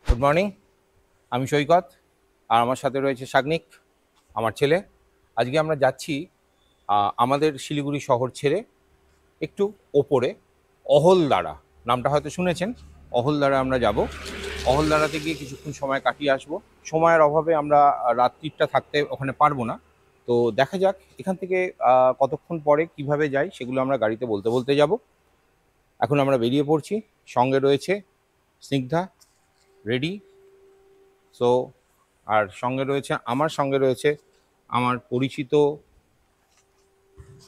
Good morning. আমি সৈকত, আর আমার সাথে রয়েছে সাগ্নিক, আমার ছেলে। আজকে আমরা যাচ্ছি আমাদের শিলিগুড়ি শহর ছেড়ে একটু ওপরে অহলদারা। নামটা হয়তো শুনেছেন। অহলদারা আমরা যাব। অহলদারাতে গিয়ে কিছুক্ষণ সময় কাটিয়ে আসব। সময়ের অভাবে আমরা রাত্রিটা থাকতে ওখানে পারবো না। তো দেখা যাক এখান থেকে কতক্ষণ পরে কিভাবে যাই সেগুলো আমরা গাড়িতে বলতে বলতে যাব। এখন আমরা বেরিয়ে পড়ছি। সঙ্গে রয়েছে স্নিগ্ধা, রেডি। সো আর সঙ্গে রয়েছে আমার পরিচিত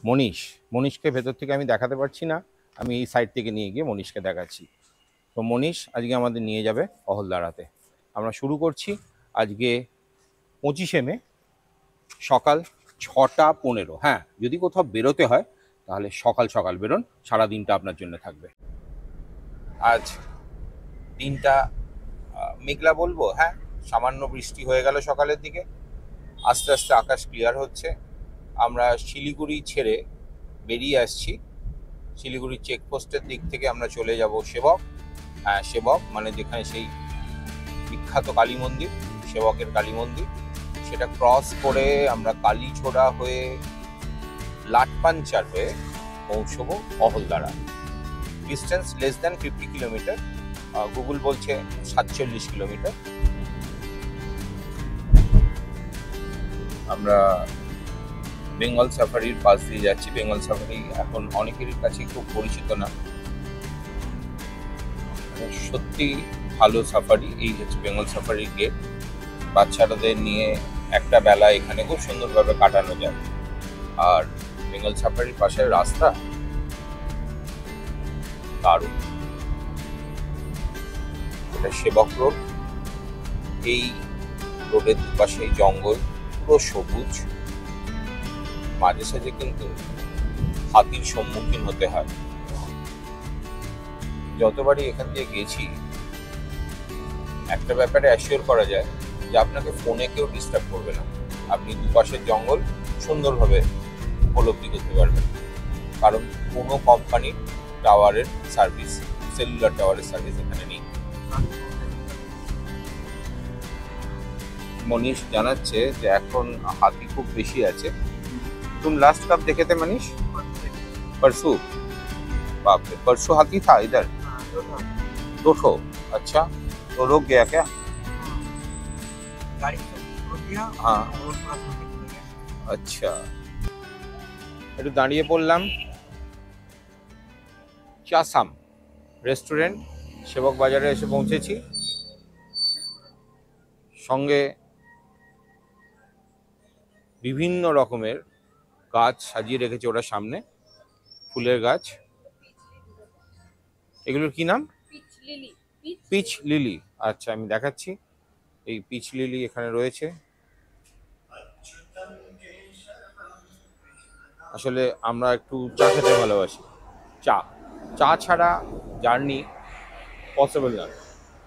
মনীষ। মনীষকে ভেতর থেকে আমি দেখাতে পারছি না, আমি এই সাইড থেকে নিয়ে গিয়ে মনীষকে দেখাচ্ছি। তো মনীষ আজকে আমাদের নিয়ে যাবে অহলদারাতে। আমরা শুরু করছি আজকে 25শে মে সকাল 6:15। হ্যাঁ, যদি কোথাও বেরোতে হয় তাহলে সকাল সকাল বেরোন, সারাদিনটা আপনার জন্য থাকবে। আজ দিনটা মেঘলা বলবো, হ্যাঁ, সামান্য বৃষ্টি হয়ে গেল সকালের দিকে। আস্তে আস্তে আকাশ ক্লিয়ার হচ্ছে। আমরা শিলিগুড়ি ছেড়ে বেরিয়ে আসছি। শিলিগুড়ি চেকপোস্টের দিক থেকে আমরা চলে যাব সেবক। হ্যাঁ, সেবক মানে যেখানে সেই বিখ্যাত কালী মন্দির, সেবকের কালী মন্দির, সেটা ক্রস করে আমরা কালীঝোড়া হয়ে লাটপাঞ্চার হয়ে পৌঁছবো Ahaldara. Distance less than 50 kilometre, Google বলছে 47 কিলোমিটার। আমরা বেঙ্গল সাফারির পাশ দিয়ে যাচ্ছি। বেঙ্গল সাফারি এখন অনেকেরই কাছে খুব পরিচিত না, সত্যি ভালো সাফারি। এই হচ্ছে বেঙ্গল সাফারির গেট। বাচ্চাদের নিয়ে একটা বেলা এখানে খুব সুন্দরভাবে কাটানো যায়। আর বেঙ্গল সাফারির পাশের রাস্তা দারুণ। এটা সেবক রোড। এই রোডের দুপাশে জঙ্গল, পুরো সবুজ। মাঝে সাঝে কিন্তু হাতির সম্মুখীন হতে হয়। যতবারই এখান দিয়ে গেছি একটা ব্যাপারে অ্যাসিওর করা যায় যে আপনাকে ফোনে কেউ ডিস্টার্ব করবে না। আপনি দুপাশের জঙ্গল সুন্দরভাবে উপলব্ধি করতে পারবেন, কারণ কোনো কোম্পানির টাওয়ারের সার্ভিস, সেলুলার টাওয়ারের সার্ভিস এখানে নেই। মনীষ জানাচ্ছে যে এখন হাতি খুব বেশি আছে। तुम लास्ट कब देखे थे मनीष? परसों? बाप रे, परसों हाथी था इधर? 2 अच्छा, तो रुक गया क्या? गाड़ी रोक दिया। हाँ, और थोड़ा सा निकल गया। আচ্ছা। একটু দাঁড়িয়ে পড়লাম চাসাম রেস্টুরেন্ট, সেবক বাজারে এসে পৌঁছেছি। সঙ্গে বিভিন্ন রকমের গাছ সাজিয়ে রেখেছে ওরা সামনে, ফুলের গাছ। এগুলোর কি নাম? Peace lily. আচ্ছা, আমি দেখাচ্ছি। এই পিচ লিলি এখানে রয়েছে। আসলে আমরা একটু চা খেতে ভালোবাসি। চা ছাড়া জার্নি পসিবল না,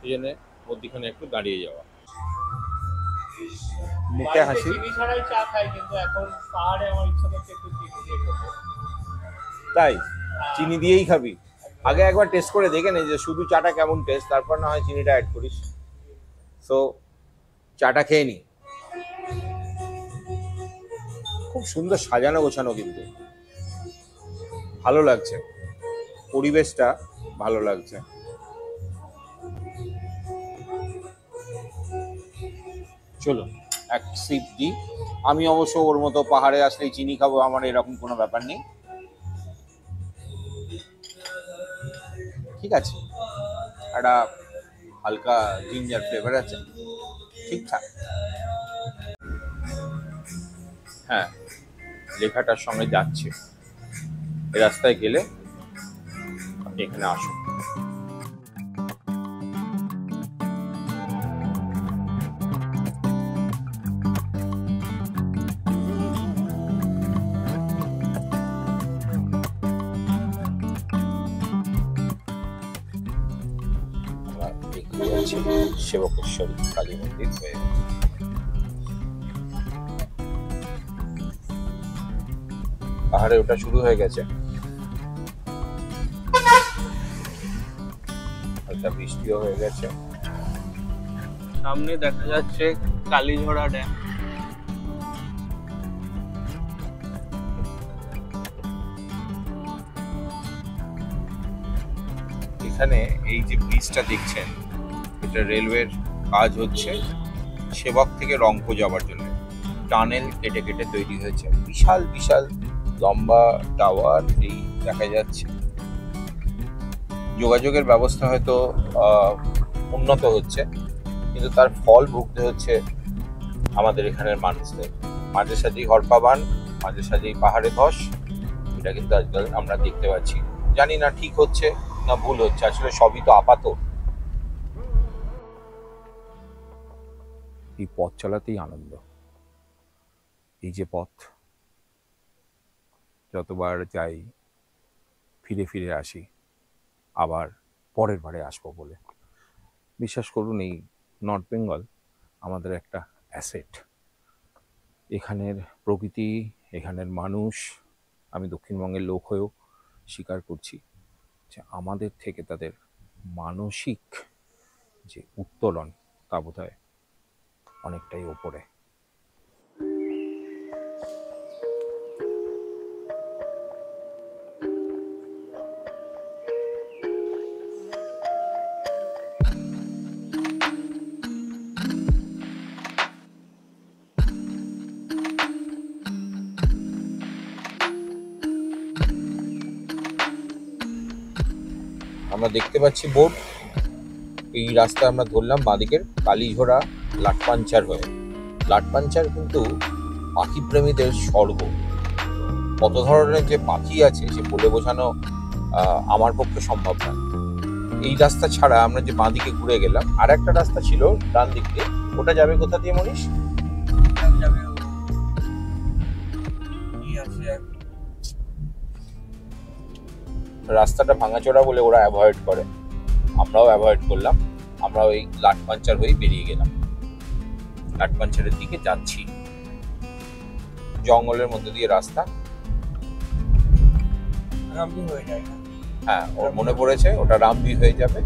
এই জন্য মধ্যখানে একটু দাঁড়িয়ে যাওয়া। মুখে হাসি। চিনি ছাড়াই চা খাই, কিন্তু এখন পাহাড়ে আমার ইচ্ছা করছে একটু চিনি দিয়ে খেতে। তাই চিনি দিয়েই খাবি? আগে একবার টেস্ট করে দেখে নে যে শুধু চাটা কেমন টেস্ট, তারপর না হয় চিনিটা অ্যাড করিস। সো চাটা খেয়ে নি। খুব সুন্দর সাজানো গোছানো, কিন্তু ভালো লাগছে, পরিবেশটা ভালো লাগছে। চলো এক সিপ দিই। আমি অবশ্য ওর মতো পাহাড়ে আসলেই চিনি খাবো, আমার এরকম কোনো ব্যাপার নেই। ঠিক আছে, একটা হালকা জিঞ্জার ফ্লেভার আছে, ঠিকঠাক। হ্যাঁ, লেখাটার সঙ্গে যাচ্ছে। এই রাস্তায় গেলে আপনি এখানে আসুন। সেবকেশ্বরী কালী মন্দির হয়ে পাহাড়ে ওটা শুরু হয়ে গেছে। হালকা বৃষ্টিও হয়ে গেছে। সামনে দেখা যাচ্ছে কালীঝরা ড্যাম। এখানে এই যে ব্রিজটা দেখছেন, এটা রেলওয়ের কাজ হচ্ছে সেবক থেকে রংপুর যাওয়ার জন্য। টানেল কেটে কেটে তৈরি হয়েছে, বিশাল বিশাল লম্বা টাওয়ার এই দেখা যাচ্ছে। যোগাযোগের ব্যবস্থা হয়তো উন্নত হচ্ছে, কিন্তু তার ফল ভুগতে হচ্ছে আমাদের এখানের মানুষদের। মাঝে সাঝেই হরপাবান, মাঝে সাঝেই পাহাড়ে ধস, এটা কিন্তু আজকাল আমরা দেখতে পাচ্ছি। জানি না ঠিক হচ্ছে না ভুল হচ্ছে, আসলে সবই তো আপাত। এই পথ চালাতেই আনন্দ। এই যে পথ, যতবার যাই ফিরে ফিরে আসি, আবার পরের বারে আসবো বলে। বিশ্বাস করুন, এই নর্থ বেঙ্গল আমাদের একটা অ্যাসেট। এখানের প্রকৃতি, এখানের মানুষ, আমি দক্ষিণবঙ্গের লোক হয়েও স্বীকার করছি যে আমাদের থেকে তাদের মানসিক যে উত্তোলন, তা বোধহয় অনেকটাই ওপরে। আমরা দেখতে পাচ্ছি বোর্ড, এই রাস্তা আমরা ধরলাম বাঁদিকের কালীঝোড়া লাটপাঞ্চার হয়ে। লাটপাঞ্চার কিন্তু পাখি প্রেমীদের স্বর্গ। কত ধরনের যে পাখি আছে সে বলে বোঝানো আমার পক্ষে সম্ভব নয়। এই রাস্তা ছাড়া আমরা যে বাঁদিকে ঘুরে গেলাম, আর একটা রাস্তা ছিল ডান দিক দিয়ে, ওটা যাবে কোথা দিয়ে মনীষ? রাস্তাটা ভাঙাচোরা বলে ওরা অ্যাভয়েড করে, আমরাও অ্যাভয়েড করলাম। আমরা ওই লাটপাঞ্চার হয়ে বেরিয়ে গেলাম। লাটপাঞ্চারের দিকে যাচ্ছি, জঙ্গলের মধ্যে দিয়ে রাস্তা। রামবি হয়ে যায়। হ্যাঁ, ওর মনে পড়েছে ওটা রামবি হয়ে যাবে।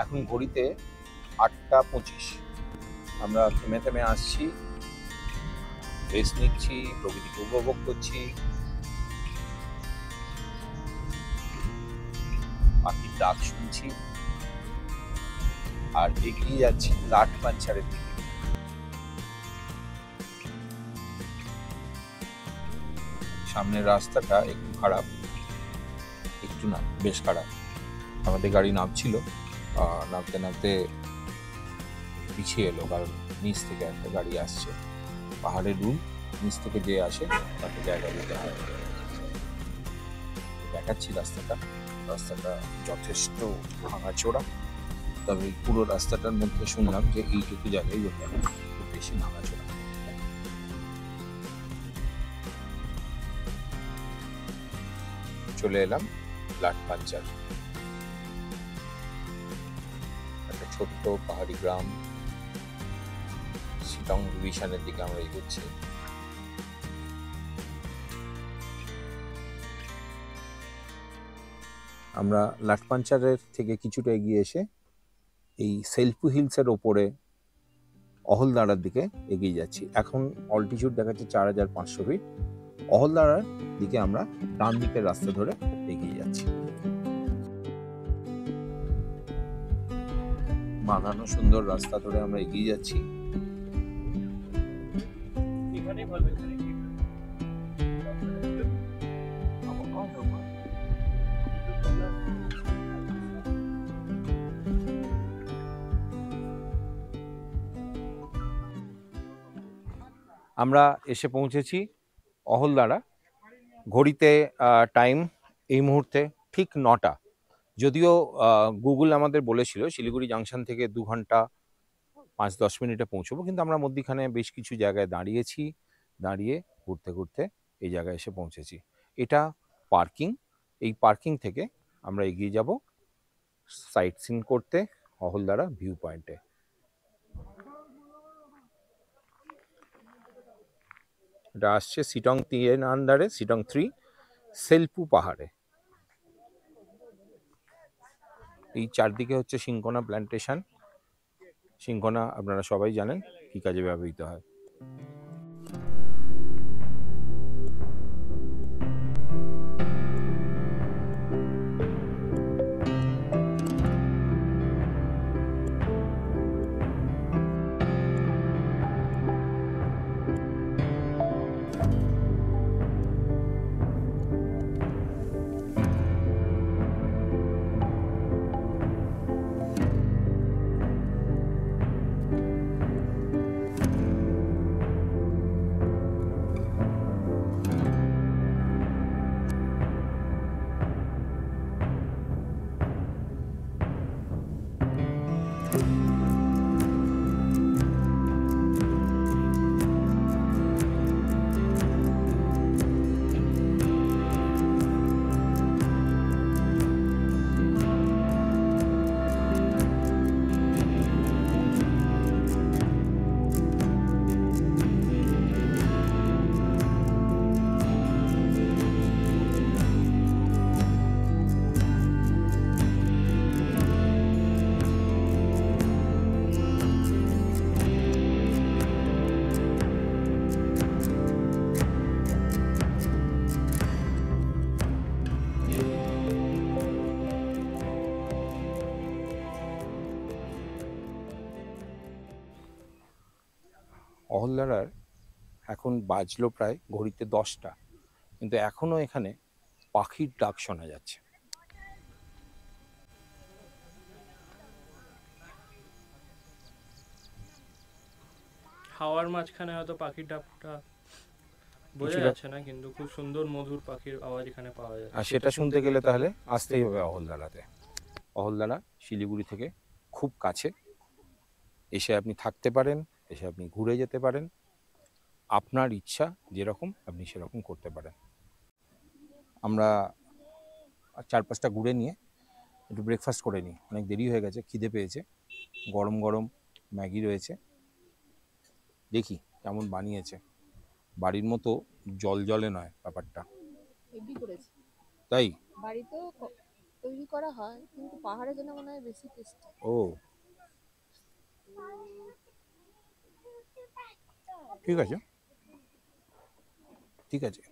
এখন ঘড়িতে 8:25। আমরা থেমে থেমে আসছি, রেস্ট নিচ্ছি, প্রকৃতিকে উপভোগ করছি, পাখির ডাক শুনছি, আর এগিয়ে যাচ্ছি লাটপাঞ্চারের দিকে। সামনের রাস্তাটা একটু খারাপ, একটু না বেশ খারাপ। আমাদের গাড়ি নামছিল, নামতে নামতে পিছিয়ে এলো, কারণ নিচ থেকে একটা গাড়ি আসছে। পাহাড়ের রুল, নিচ থেকে যে আসে তাকে জায়গা দিতে হয়। দেখাচ্ছি রাস্তাটা, রাস্তাটা যথেষ্ট ভাঙাচোরা, তবে এই পুরো রাস্তাটার মধ্যে শুনলাম যে এইটুকু জায়গায় খুব বেশি ভাঙাচোরা। চলে এলাম লাটপাঞ্চার, একটা ছোট্ট পাহাড়ি গ্রাম। শিলং ডিভিশনের দিকে আমরা এগোচ্ছি। আমরা লাটপাঞ্চারের থেকে কিছুটা এগিয়ে এসে এই সেলফু হিলসের ওপরে অহলদারার দিকে এগিয়ে যাচ্ছি। এখন অল্টিটিউড দেখাচ্ছে 4500 ফিট। অহলদারার দিকে আমরা ডান দিকের রাস্তা ধরে এগিয়ে যাচ্ছি। বাঁধানো সুন্দর রাস্তা ধরে আমরা এগিয়ে যাচ্ছি। এখানেই ভালো, এখানে কি আমরা এসে পৌঁছেছি অহলদারা। ঘড়িতে টাইম এই মুহূর্তে ঠিক 9টা। যদিও গুগল আমাদের বলেছিল শিলিগুড়ি জাংশন থেকে 2 ঘন্টা 5-10 মিনিটে পৌঁছবো, কিন্তু আমরা মধ্যিখানে বেশ কিছু জায়গায় দাঁড়িয়েছি, দাঁড়িয়ে ঘুরতে ঘুরতে এই জায়গায় এসে পৌঁছেছি। এটা পার্কিং। এই পার্কিং থেকে আমরা এগিয়ে যাব সাইট সিন করতে অহলদারা ভিউ পয়েন্টে। এটা আসছে সিটং 3 আন্ডারে, সিটং 3 সেলপু পাহাড়ে। এই চারদিকে হচ্ছে সিংকোনা প্ল্যান্টেশন। সিংকোনা আপনারা সবাই জানেন কি কাজে ব্যবহৃত হয়। অহলদারার এখন বাজলো প্রায় ঘড়িতে 10টা, কিন্তু এখনো এখানে পাখির ডাক শোনা যাচ্ছে। হাওয়ার মাঝখানে হয়তো পাখির ডাকটা বোঝা কিছুটা- যাচ্ছে না, কিন্তু খুব সুন্দর মধুর পাখির আওয়াজ এখানে পাওয়া যাচ্ছে। আর সেটা শুনতে গেলে তাহলে আসতেই হবে অহলদারাতে। অহলদারা শিলিগুড়ি থেকে খুব কাছে। এসে আপনি থাকতে পারেন, এসে আপনি ঘুরে যেতে পারেন, আপনার ইচ্ছা যেরকম আপনি সেরকম করতে পারেন। আমরা 4-5টা ঘুরে নিয়ে একটু ব্রেকফাস্ট করে নিই, অনেক দেরি হয়ে গেছে, খিদে পেয়েছে। গরম গরম ম্যাগি রয়েছে, দেখি কেমন বানিয়েছে। বাড়ির মতো জল জলে নয় ব্যাপারটা, হেভি করেছে। তাই? বাড়িতেও তৈরি করা হয়, কিন্তু পাহাড়ে যেন মনে হয় বেশি টেস্টি। ও ঠিক আছে, ঠিক আছে,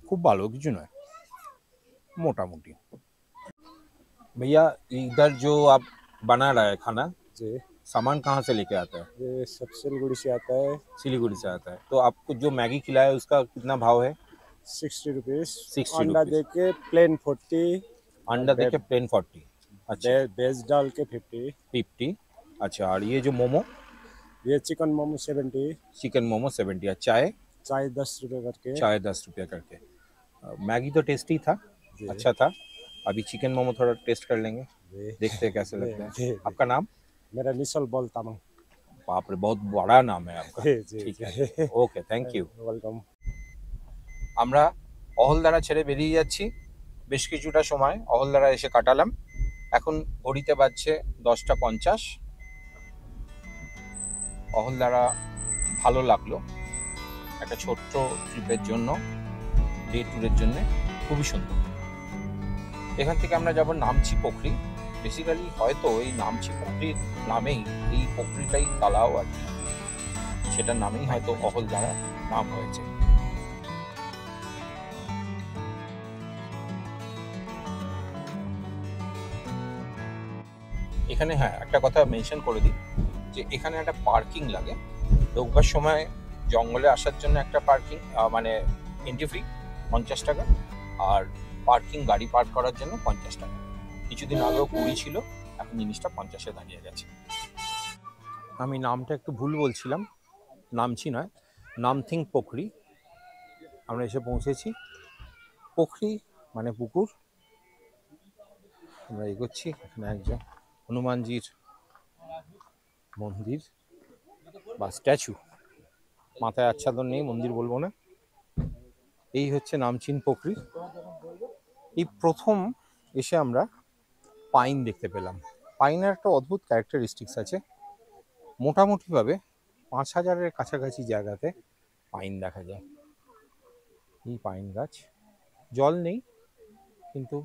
খুব ভালো কিছু নয়, मोटामोटी। भैया इधर जो आप बना रहा है खाना, जी, सामान कहाँ से लेके आता है? ये सब सिलीगुड़ी से आता है। सिलीगुड़ी से आता है। तो आपको जो मैगी खिलाया उसका कितना भाव है? 60 रुपीज। 60 अंडा रुपीज। दे के प्लेन 40। अंडा देके प्लेन 40। अच्छा, वेज डाल के 50। 50। अच्छा, और ये जो मोमो, ये चिकन मोमो 70। चिकन मोमो 70। और चाय? चाय 10 रुपये करके। चाय 10 रुपया करके। मैगी तो टेस्टी था, जी। अच्छा था। अभी चिकन मोमो थोड़ा टेस्ट कर लेंगे, जी। देखते हैं कैसे लगता है। जी, जी। आपका नाम? मेरा निशल बोलता हूँ। बाप रे, बहुत बड़ा नाम है आपका। जी, जी, ठीक है, जी। Okay, thank you. वेलकम। আমরা অহলদারা ছেড়ে বেরিয়ে যাচ্ছি। বেশ কিছুটা সময় অহলদারা এসে কাটালাম। এখন ঘড়িতে বাজছে 10টা 50। অহলদারা ভালো লাগলো, একটা ছোট্ট ট্রিপের জন্য, ডে ট্যুরের জন্য খুবই সুন্দর। এখান থেকে আমরা যাব নামছি পোখরি। বেসিক্যালি হয়তো এই নামছি পোখরির নামেই, এই পোখরিটাই তালাও আর কি, সেটার নামেই হয়তো অহলদারা নাম হয়েছে। এখানে হ্যাঁ একটা কথা মেনশন করে দিই, যে এখানে একটা পার্কিং লাগে। ঢোকবার সময় জঙ্গলে আসার জন্য একটা পার্কিং, মানে এন্ট্রি ফি 50 টাকা, আর পার্কিং গাড়ি পার্ক করার জন্য 50 টাকা। কিছুদিন আগেও 20 ছিল, এখন জিনিসটা 50-এ দাঁড়িয়ে গেছে। আমি নামটা একটু ভুল বলছিলাম, নামছি নয়, নামথিং পোখরি। আমরা এসে পৌঁছেছি। পোখরি মানে পুকুর। আমরা এগোচ্ছি। এখানে একজন হনুমানজির মন্দির বা স্ট্যাচু, মাথায় আচ্ছাদন নেই, মন্দির বলবো না। এই হচ্ছে নামচিন পোখরি। এই প্রথম এসে আমরা পাইন দেখতে পেলাম। পাইনের একটা অদ্ভুত ক্যারেক্টারিস্টিক্স আছে, মোটামুটিভাবে 5,000-এর কাছাকাছি জায়গাতে পাইন দেখা যায়। এই পাইন গাছ, জল নেই কিন্তু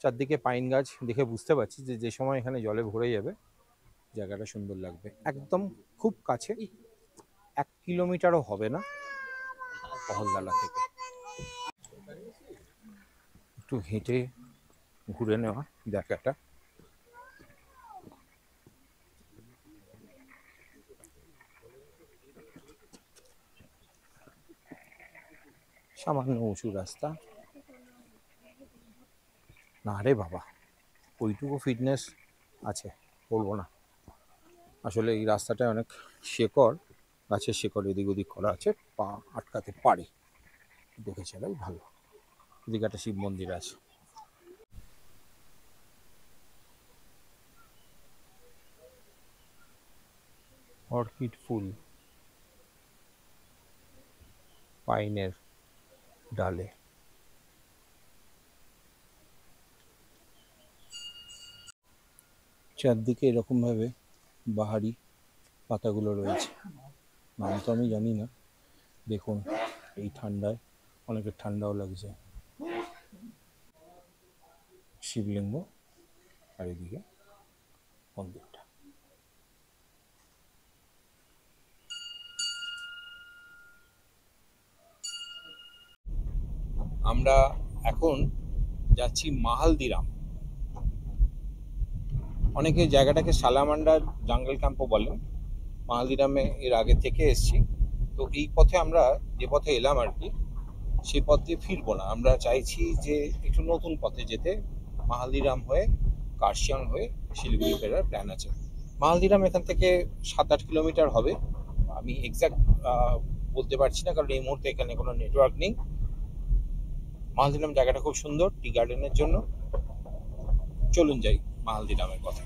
চারদিকে পাইন গাছ দেখে বুঝতে পারছি যে যে সময় এখানে জলে ভরে যাবে জায়গাটা সুন্দর লাগবে। একদম খুব কাছে, 1 কিলোমিটারও হবে না অহলদালা থেকে। একটু হেঁটে ঘুরে নেওয়া জায়গাটা। সামান্য উঁচু রাস্তা। না রে বাবা, ওইটুকু ফিটনেস আছে বলবো না। আসলে এই রাস্তাটায় অনেক শেকড়, গাছের শেকড় এদিক ওদিক করা আছে, পা আটকাতে পারে, দেখে চালাই ভালো। এদিকে একটা শিব মন্দির আছে। অর্কিড ফুল পাইনের ডালে। চারদিকে এরকম ভাবে বাহারি পাতাগুলো রয়েছে, নাম তো আমি জানি না। দেখুন এই ঠান্ডায় অনেকের ঠান্ডাও লাগছে। শিবলিঙ্গ আর এদিকে মন্দিরটা। আমরা এখন যাচ্ছি মাহালদিরাম। অনেকে জায়গাটাকে সালামান্ডার জাঙ্গল ক্যাম্পও বলে। মাহালদিরামে এর আগে থেকে এসছি, তো এই পথে আমরা যে পথে এলাম আর কি, সেই পথ দিয়ে ফিরবো না। আমরা চাইছি যে একটু নতুন পথে যেতে, মাহালদিরাম হয়ে কার্শিয়াং হয়ে শিলিগুড়ি ফেরার প্ল্যান আছে। মাহালদিরাম এখান থেকে 7-8 কিলোমিটার হবে, আমি এক্স্যাক্ট বলতে পারছি না কারণ এই মুহূর্তে এখানে কোনো নেটওয়ার্ক নেই। মাহালদিরাম জায়গাটা খুব সুন্দর টি গার্ডেনের জন্য। চলুন যাই মাহালদিরামের কথা।